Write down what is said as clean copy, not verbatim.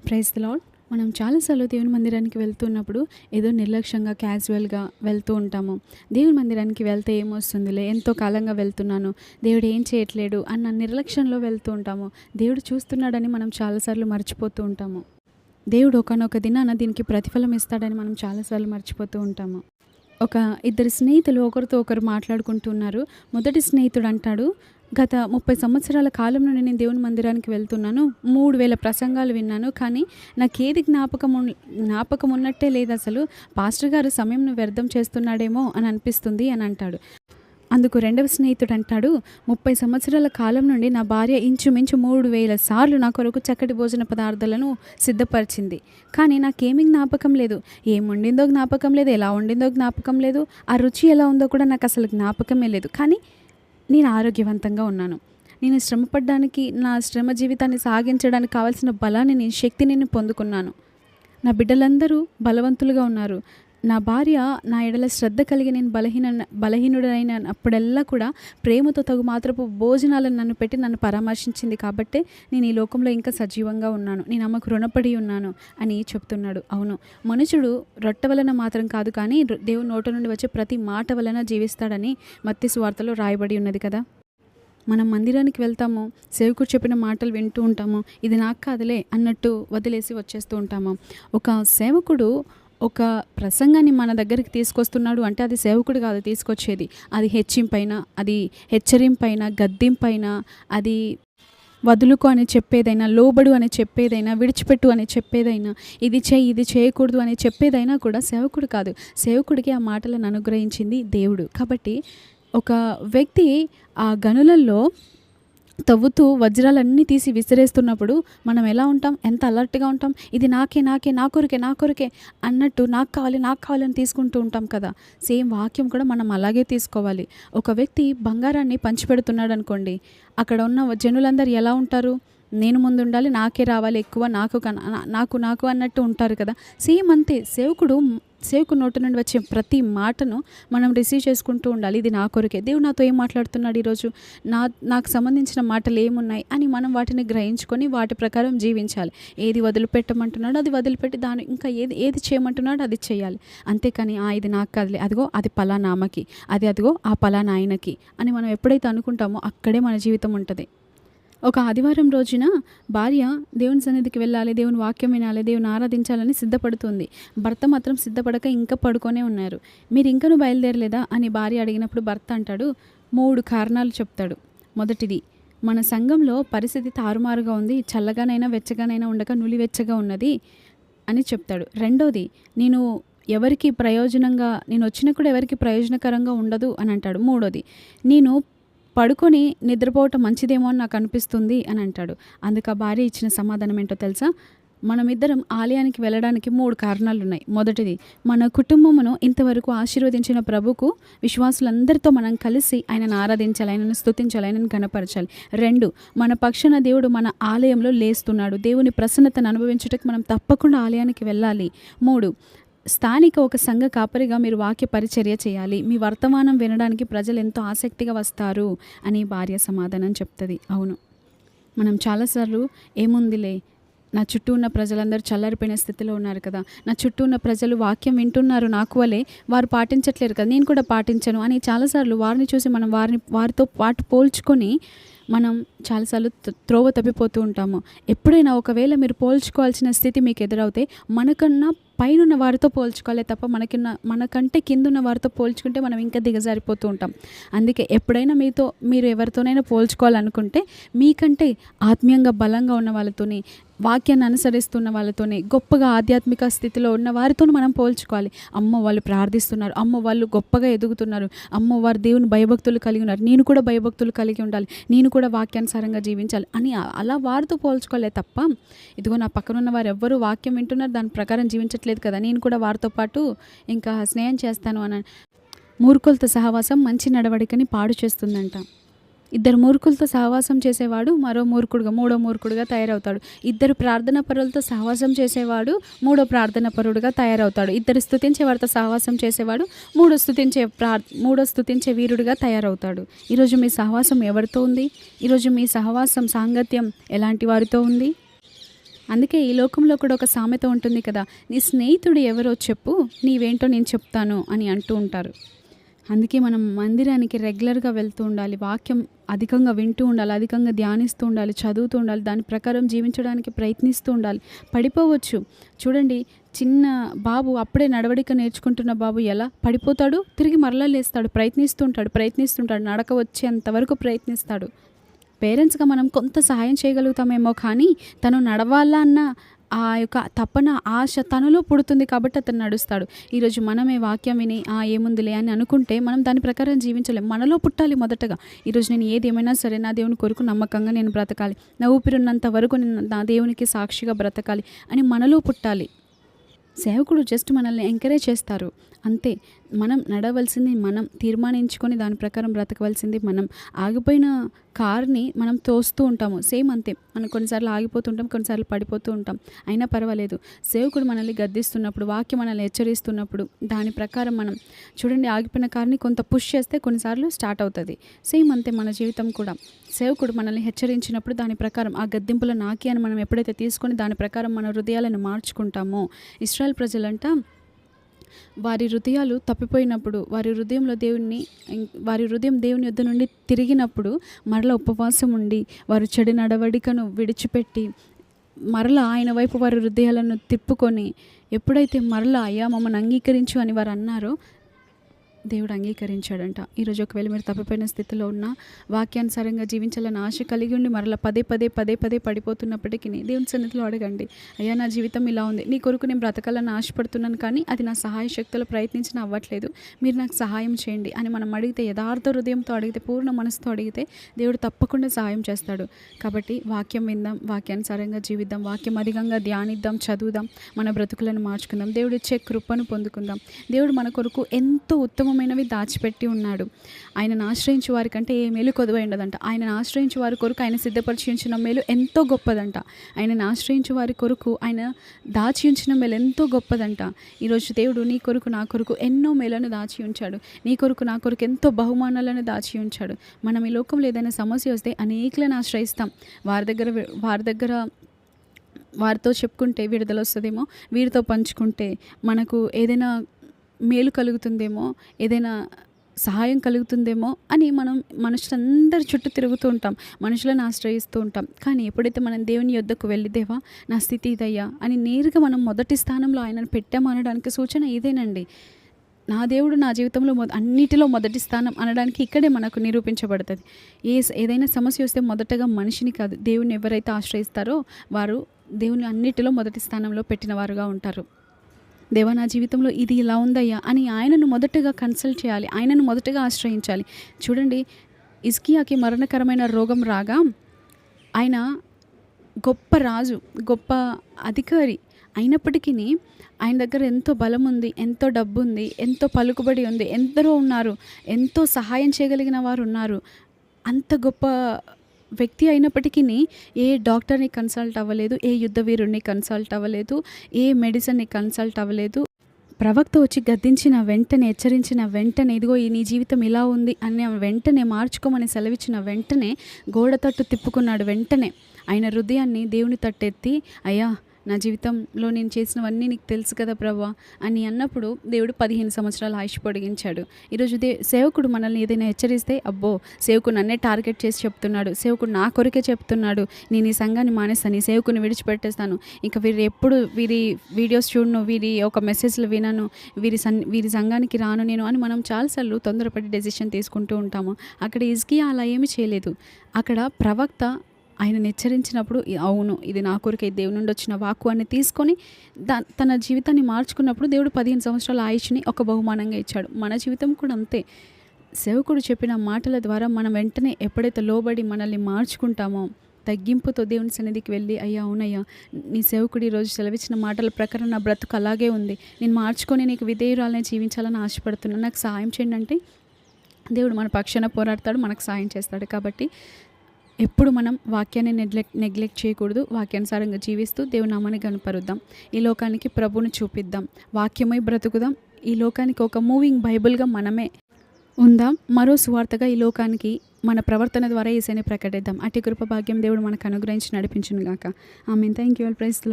Praise the lord. మనం చాలాసార్లు దేవుని మందిరానికి వెళ్తున్నప్పుడు ఏదో నిర్లక్ష్యంగా, క్యాజువల్‌గా వెళ్తూ ఉంటాము. దేవుని మందిరానికి వెళ్తే ఏమొస్తుందిలే, ఎంతో కాలంగా వెళ్తున్నాను, దేవుడు ఏం చేయట్లేడు అన్న నిర్లక్ష్యంలో వెళ్తూ ఉంటాము. దేవుడు చూస్తున్నాడని మనం చాలాసార్లు మర్చిపోతూ ఉంటాము. దేవుడు ఒకానొక దినాన దీనికి ప్రతిఫలం ఇస్తాడని మనం చాలాసార్లు మర్చిపోతూ ఉంటాము. ఒక ఇద్దరు స్నేహితులు ఒకరితో ఒకరు మాట్లాడుకుంటూ ఉన్నారు. మొదటి స్నేహితుడు అంటాడు, గత 30 సంవత్సరాల కాలం నుండి నేను దేవుని మందిరానికి వెళ్తున్నాను. 3000 ప్రసంగాలు విన్నాను. కానీ నాకేది జ్ఞాపకం ఉన్నట్టే లేదసలు. పాస్టర్ గారు సమయంను వ్యర్థం చేస్తున్నాడేమో అని అనిపిస్తుంది అని అంటాడు. అందుకు రెండవ స్నేహితుడు అంటాడు, 30 సంవత్సరాల కాలం నుండి నా భార్య ఇంచుమించు 3000 సార్లు నా కొరకు చక్కటి భోజన పదార్థాలను సిద్ధపరిచింది. కానీ నాకేమీ జ్ఞాపకం లేదు. ఏం వండిందో జ్ఞాపకం లేదు, ఎలా వండిందో జ్ఞాపకం లేదు, ఆ రుచి ఎలా ఉందో కూడా నాకు అసలు జ్ఞాపకమే లేదు. కానీ నేను ఆరోగ్యవంతంగా ఉన్నాను. నేను శ్రమపడడానికి, నా శ్రమ జీవితాన్ని సాగించడానికి కావాల్సిన బలాన్ని, శక్తిని నేను పొందుకున్నాను. నా బిడ్డలందరూ బలవంతులుగా ఉన్నారు. నా భార్య నా ఎడల శ్రద్ధ కలిగి నేను బలహీనుడైనప్పుడల్లా కూడా ప్రేమతో తగు మాత్రపు భోజనాలను నన్ను పెట్టి నన్ను పరామర్శించింది. కాబట్టే నేను ఈ లోకంలో ఇంకా సజీవంగా ఉన్నాను. నేను ఆమెకు రుణపడి ఉన్నాను అని చెప్తున్నాడు. అవును, మనుషుడు రొట్టె వలన మాత్రం కాదు, కానీ దేవుని నోట నుండి వచ్చే ప్రతి మాట వలన జీవిస్తాడని మత్తయి సువార్తలో రాయబడి ఉన్నది కదా. మనం మందిరానికి వెళ్తాము, సేవకుడు చెప్పిన మాటలు వింటూ ఉంటాము, ఇది నాకు కాదులే అన్నట్టు వదిలేసి వచ్చేస్తూ ఉంటాము. ఒక సేవకుడు ఒక ప్రసంగాన్ని మన దగ్గరికి తీసుకొస్తున్నాడు అంటే అది సేవకుడు కాదు తీసుకొచ్చేది. అది హెచ్చింపైన, అది హెచ్చరింపైన, గద్దింపైన, అది వదులుకో అని చెప్పేదైనా, లోబడు అని చెప్పేదైనా, విడిచిపెట్టు అని చెప్పేదైనా, ఇది చేయి ఇది చేయకూడదు అని చెప్పేదైనా కూడా సేవకుడు కాదు. సేవకుడికి ఆ మాటలను అనుగ్రహించింది దేవుడు. కాబట్టి ఒక వ్యక్తి ఆ గనులలో తవ్వుతూ వజ్రాలన్నీ తీసి విసిరేస్తున్నప్పుడు మనం ఎలా ఉంటాం, ఎంత అలర్ట్గా ఉంటాం. ఇది నాకే నాకే నా కొరకే అన్నట్టు నాకు కావాలి అని తీసుకుంటూ ఉంటాం కదా. సేమ్ వాక్యం కూడా మనం అలాగే తీసుకోవాలి. ఒక వ్యక్తి బంగారాన్ని పంచిపెడుతున్నాడు అనుకోండి, అక్కడ ఉన్న జనులందరూ ఎలా ఉంటారు, నేను ముందు ఉండాలి, నాకే రావాలి ఎక్కువ, నాకు అన్నట్టు ఉంటారు కదా. సేమ్ అంతే సేవకుడు నోటి నుండి వచ్చే ప్రతి మాటను మనం రిసీవ్ చేసుకుంటూ ఉండాలి. ఇది నా కొరకే, దేవుడు నాతో ఏం మాట్లాడుతున్నాడు ఈరోజు, నాకు సంబంధించిన మాటలు ఏమున్నాయి అని మనం వాటిని గ్రహించుకొని వాటి ప్రకారం జీవించాలి. ఏది వదిలిపెట్టమంటున్నాడో అది వదిలిపెట్టి ఇంకా ఏది చేయమంటున్నాడో అది చేయాలి. అంతేకాని ఇది నాకు కాదులే, అదిగో అది పలానా ఆమెకి, అదిగో ఆ పలానా ఆయనకి అని మనం ఎప్పుడైతే అనుకుంటామో అక్కడే మన జీవితం ఉంటుంది. ఒక ఆదివారం రోజున భార్య దేవుని సన్నిధికి వెళ్ళాలి, దేవుని వాక్యం వినాలి, దేవుని ఆరాధించాలని సిద్ధపడుతుంది. భర్త మాత్రం సిద్ధపడక ఇంకా పడుకొనే ఉన్నారు. మీరు ఇంకనూ బయలుదేరలేదా అని భార్య అడిగినప్పుడు భర్త అంటాడు, 3 కారణాలు చెప్తాడు. మొదటిది, మన సంఘంలో పరిస్థితి తారుమారుగా ఉంది, చల్లగానైనా వెచ్చగానైనా ఉండక నులివెచ్చగా ఉన్నది అని చెప్తాడు. రెండోది, నేను వచ్చినా కూడా ఎవరికి ప్రయోజనకరంగా ఉండదు అని అంటాడు. మూడోది, నేను పడుకొని నిద్రపోవటం మంచిదేమో అని నాకు అనిపిస్తుంది అని అంటాడు. అందుకు ఆ భార్య ఇచ్చిన సమాధానం ఏంటో తెలుసా? మనమిద్దరం ఆలయానికి వెళ్ళడానికి 3 కారణాలు ఉన్నాయి. మొదటిది, మన కుటుంబమును ఇంతవరకు ఆశీర్వదించిన ప్రభుకు విశ్వాసులందరితో మనం కలిసి ఆయనను ఆరాధించాలి, ఆయనను స్తుతించాలి, ఆయనను ఘనపరచాలి. 2, మన పక్షాన దేవుడు మన ఆలయంలో లేస్తున్నాడు, దేవుని ప్రసన్నతను అనుభవించుటకు మనం తప్పకుండా ఆలయానికి వెళ్ళాలి. 3, స్థానిక ఒక సంఘ కాపరిగా మీరు వాక్య పరిచర్య చేయాలి, మీ వర్తమానం వినడానికి ప్రజలు ఎంతో ఆసక్తిగా వస్తారు అని భార్య సమాధానం చెప్తుంది. అవును, మనం చాలాసార్లు ఏముందిలే, నా చుట్టూ ఉన్న ప్రజలందరూ చల్లారిపోయిన స్థితిలో ఉన్నారు కదా, నా చుట్టూ ఉన్న ప్రజలు వాక్యం వింటున్నారు నాకు వలే, వారు పాటించట్లేరు కదా, నేను కూడా పాటించను అని చాలాసార్లు వారిని చూసి మనం వారితో పాటు పోల్చుకొని మనం చాలాసార్లు త్రోవ తప్పిపోతూ ఉంటాము. ఎప్పుడైనా ఒకవేళ మీరు పోల్చుకోవాల్సిన స్థితి మీకు ఎదురవుతే మనకన్నా పైనున్న వారితో పోల్చుకోవాలి తప్ప మనకంటే కిందున్న వారితో పోల్చుకుంటే మనం ఇంకా దిగజారిపోతూ ఉంటాం. అందుకే ఎప్పుడైనా మీరు ఎవరితోనైనా పోల్చుకోవాలనుకుంటే మీకంటే ఆత్మీయంగా బలంగా ఉన్న వాళ్ళతోని, వాక్యాన్ని అనుసరిస్తున్న వాళ్ళతోనే, గొప్పగా ఆధ్యాత్మిక స్థితిలో ఉన్న వారితో మనం పోల్చుకోవాలి. అమ్మో వాళ్ళు ప్రార్థిస్తున్నారు, అమ్మో వాళ్ళు గొప్పగా ఎదుగుతున్నారు, అమ్మో వారు దేవుని భయభక్తులు కలిగి ఉన్నారు, నేను కూడా భయభక్తులు కలిగి ఉండాలి, నేను కూడా వాక్యానుసారంగా జీవించాలి అని అలా వారితో పోల్చుకోలే తప్ప, ఇదిగో నా పక్కన ఉన్న వారు ఎవ్వరూ వాక్యం వింటున్నారు దాని ప్రకారం జీవించట్లేదు కదా, నేను కూడా వారితో పాటు ఇంకా స్నేహం చేస్తాను అని. మూర్ఖులతో సహవాసం మంచి నడవడికని పాడు చేస్తుందంట. 2 మూర్ఖులతో సహవాసం చేసేవాడు మూడో మూర్ఖుడుగా తయారవుతాడు. 2 ప్రార్థనా పరులతో సహవాసం చేసేవాడు 3వ ప్రార్థనా పరుడుగా తయారవుతాడు. 2 స్తుతించే వారితో సహవాసం చేసేవాడు 3వ స్తుతించే వీరుడిగా తయారవుతాడు. ఈరోజు మీ సహవాసం ఎవరితో ఉంది? ఈరోజు మీ సహవాసం సాంగత్యం ఎలాంటి వారితో ఉంది? అందుకే ఈ లోకంలో కూడా ఒక సామెత ఉంటుంది కదా, నీ స్నేహితుడు ఎవరో చెప్పు, నీవేంటో నేను చెప్తాను అని అంటూ ఉంటారు. అందుకే మనం మందిరానికి రెగ్యులర్‌గా వెళ్తూ ఉండాలి. వాక్యం అధికంగా వింటూ ఉండాలి. అధికంగా ధ్యానిస్తూ ఉండాలి. చదువుతూ ఉండాలి. దాని ప్రకారం జీవించడానికి ప్రయత్నిస్తూ ఉండాలి. పడిపోవచ్చు. చూడండి, చిన్న బాబు, అప్పుడే నడవడిక నేర్చుకుంటున్న బాబు ఎలా పడిపోతాడు, తిరిగి మరలా లేస్తాడు. ప్రయత్నిస్తుంటాడు. నడక వచ్చేంత వరకు ప్రయత్నిస్తాడు. పేరెంట్స్‌గా మనం కొంత సహాయం చేయగలుగుతామేమో కానీ, తను నడవాలా అన్న ఆ యొక్క తపన, ఆశ తనలో పుడుతుంది కాబట్టి అతను నడుస్తాడు. ఈరోజు మనమే వాక్యం విని ఏముందిలే అని అనుకుంటే మనం దాని ప్రకారం జీవించలేం. మనలో పుట్టాలి మొదటగా. ఈరోజు నేను ఏదేమైనా సరే నా దేవుని కొరకు నమ్మకంగా నేను బ్రతకాలి. నా ఊపిరున్నంత వరకు నేను నా దేవునికి సాక్షిగా బ్రతకాలి అని మనలో పుట్టాలి. సేవకుడు జస్ట్ మనల్ని ఎంకరేజ్ చేస్తారు అంతే. మనం నడవలసింది మనం, తీర్మానించుకొని దాని ప్రకారం బ్రతకవలసింది మనం. ఆగిపోయిన కార్ని మనం తోస్తూ ఉంటాము, సేమ్ అంతే. మనం కొన్నిసార్లు ఆగిపోతుంటాం, కొన్నిసార్లు పడిపోతూ ఉంటాం. అయినా పర్వాలేదు. సేవకుడు మనల్ని గద్దిస్తున్నప్పుడు, వాక్యం మనల్ని హెచ్చరిస్తున్నప్పుడు దాని ప్రకారం మనం చూడండి, ఆగిపోయిన కార్ని కొంత పుష్ చేస్తే కొన్నిసార్లు స్టార్ట్ అవుతుంది. సేమ్ అంతే మన జీవితం కూడా. సేవకుడు మనల్ని హెచ్చరించినప్పుడు దాని ప్రకారం ఆ గద్దింపుల నాకి అని మనం ఎప్పుడైతే తీసుకొని దాని ప్రకారం మన హృదయాలను మార్చుకుంటామో, ఇశ్రాయేల్ ప్రజలంట వారి హృదయాలు తప్పిపోయినప్పుడు, వారి హృదయం దేవుని యొద్ద నుండి తిరిగినప్పుడు మరలా ఉపవాసం ఉండి వారు చెడు నడవడికను విడిచిపెట్టి మరలా ఆయన వైపు వారి హృదయాలను తిప్పుకొని ఎప్పుడైతే మరలా అయ్యా మమ్మల్ని అంగీకరించు అని వారు అన్నారో దేవుడు అంగీకరించాడంట. ఈరోజు ఒకవేళ మీరు తప్పిపోయిన స్థితిలో ఉన్న, వాక్యానుసారంగా జీవించాలని ఆశ కలిగి ఉండి మరలా పదే పదే పడిపోతున్నప్పటికీ దేవుని సన్నిధిలో అడగండి, అయ్యా నా జీవితం ఇలా ఉంది, నీ కొరకు నేను బ్రతకాలని ఆశపడుతున్నాను కానీ అది నా సహాయ శక్తులు ప్రయత్నించిన అవ్వట్లేదు, మీరు నాకు సహాయం చేయండి అని మనం అడిగితే, యథార్థ హృదయంతో అడిగితే, పూర్ణ మనసుతో అడిగితే దేవుడు తప్పకుండా సహాయం చేస్తాడు. కాబట్టి వాక్యం విందాం, వాక్యానుసారంగా జీవిద్దాం, వాక్యం అధికంగా ధ్యానిద్దాం, చదువుదాం, మన బ్రతుకులను మార్చుకుందాం, దేవుడు ఇచ్చే కృపను పొందుకుందాం. దేవుడు మన కొరకు ఎంతో ఉత్తమమైనవి దాచిపెట్టి ఉన్నాడు. ఆయనను ఆశ్రయించే వారికంటే ఏ మేలు కొదువై ఉండదంట. ఆయనను ఆశ్రయించే వారి కొరకు ఆయన సిద్ధపరిచి ఉంచిన మేలు ఎంతో గొప్పదంట. ఆయనను ఆశ్రయించే వారి కొరకు ఆయన దాచి ఉంచిన మేలు ఎంతో గొప్పదంట. ఈరోజు దేవుడు నీ కొరకు నా కొరకు ఎన్నో మేలను దాచి ఉంచాడు. నీ కొరకు నా కొరకు ఎంతో బహుమానాలను దాచి ఉంచాడు. మనం ఈ లోకంలో ఏదైనా సమస్య వస్తే అనేకులను ఆశ్రయిస్తాం. వారితో చెప్పుకుంటే విడుదల వస్తుందేమో, వీరితో పంచుకుంటే మనకు ఏదైనా మేలు కలుగుతుందేమో, ఏదైనా సహాయం కలుగుతుందేమో అని మనం మనుషులందరి చుట్టూ తిరుగుతూ ఉంటాం, మనుషులను ఆశ్రయిస్తూ ఉంటాం. కానీ ఎప్పుడైతే మనం దేవుని యొద్దకు వెళ్ళి, దేవా నా స్థితి ఇదయ్యా అని నేరుగా మనం మొదటి స్థానంలో ఆయనను పెట్టామనడానికి సూచన ఇదేనండి. నా దేవుడు నా జీవితంలో అన్నిటిలో మొదటి స్థానం అనడానికి ఇక్కడే మనకు నిరూపించబడుతుంది. ఏదైనా సమస్య వస్తే మొదటగా మనిషిని కాదు, దేవుని ఎవరైతే ఆశ్రయిస్తారో వారు దేవుని అన్నిటిలో మొదటి స్థానంలో పెట్టిన వారుగా ఉంటారు. దేవా నా జీవితంలో ఇది ఇలా ఉందయ్యా అని ఆయనను మొదటగా కన్సల్ట్ చేయాలి, ఆయనను మొదటగా ఆశ్రయించాలి. చూడండి, హిజ్కియాకి మరణకరమైన రోగం రాగా ఆయన గొప్ప రాజు, గొప్ప అధికారి అయినప్పటికీ ఆయన దగ్గర ఎంతో బలం ఉంది, ఎంతో డబ్బు ఉంది, ఎంతో పలుకుబడి ఉంది, ఎందరో ఉన్నారు, ఎంతో సహాయం చేయగలిగిన వారు ఉన్నారు. అంత గొప్ప వ్యక్తి అయినప్పటికీ ఏ డాక్టర్ని కన్సల్ట్ అవ్వలేదు, ఏ యుద్ధ వీరుడిని కన్సల్ట్ అవ్వలేదు, ఏ మెడిసిన్ని కన్సల్ట్ అవ్వలేదు. ప్రవక్త వచ్చి గద్దించిన వెంటనే, హెచ్చరించిన వెంటనే, ఇదిగో నీ జీవితం ఇలా ఉంది అనే వెంటనే, మార్చుకోమని సెలవిచ్చిన వెంటనే గోడ తట్టు తిప్పుకున్నాడు. వెంటనే ఆయన హృదయాన్ని దేవుని తట్టెత్తి, అయ్యా నా జీవితంలో నేను చేసినవన్నీ నీకు తెలుసు కదా ప్రభా అని అన్నప్పుడు దేవుడు 15 సంవత్సరాలు ఆయుష్ పొడిగించాడు. ఈరోజు సేవకుడు మనల్ని ఏదైనా హెచ్చరిస్తే, అబ్బో సేవకుడు నన్నే టార్గెట్ చేసి చెప్తున్నాడు, సేవకుడు నా కొరకే చెప్తున్నాడు, నేను ఈ సంఘాన్ని మానేస్తాను, ఈ సేవకుని విడిచిపెట్టేస్తాను, ఇంకా వీరి వీడియోస్ చూడను, వీరి ఒక మెసేజ్లు వినను, వీరి సంఘానికి రాను నేను అని మనం చాలాసార్లు తొందరపడి డెసిషన్ తీసుకుంటూ ఉంటాము. అక్కడ హిజ్కియా అలా ఏమీ చేయలేదు. అక్కడ ప్రవక్త ఆయనను హెచ్చరించినప్పుడు, అవును ఇది నా కొరకే దేవుని నుండి వచ్చిన వాక్కు అని తీసుకొని తన జీవితాన్ని మార్చుకున్నప్పుడు దేవుడు 15 సంవత్సరాల ఆయుష్ని ఒక బహుమానంగా ఇచ్చాడు. మన జీవితం కూడా అంతే. సేవకుడు చెప్పిన మాటల ద్వారా మనం వెంటనే ఎప్పుడైతే లోబడి మనల్ని మార్చుకుంటామో, తగ్గింపుతో దేవుని సన్నిధికి వెళ్ళి, అయ్యా అవునయ్యా నీ సేవకుడు ఈరోజు సెలవిచ్చిన మాటల ప్రకారం నా బ్రతుకు అలాగే ఉంది, నేను మార్చుకొని నీకు విధేయురాలని జీవించాలని ఆశపడుతున్నాను, నాకు సహాయం చేయండి అంటే దేవుడు మన పక్షాన పోరాడతాడు, మనకు సహాయం చేస్తాడు. కాబట్టి ఎప్పుడు మనం వాక్యాన్ని నెగ్లెక్ట్ చేయకూడదు. వాక్యానుసారంగా జీవిస్తూ దేవుని నామాన్ని కనపరుద్దాం. ఈ లోకానికి ప్రభువుని చూపిద్దాం. వాక్యమై బ్రతుకుదాం. ఈ లోకానికి ఒక మూవింగ్ బైబిల్గా మనమే ఉందాం. మరో సువార్తగా ఈ లోకానికి మన ప్రవర్తన ద్వారా యేసయ్యని ప్రకటిద్దాం. అట్టి కృప భాగ్యం దేవుడు మనకు అనుగ్రహించి నడిపించును గాక. Amen. Thank you all. Praise the lord.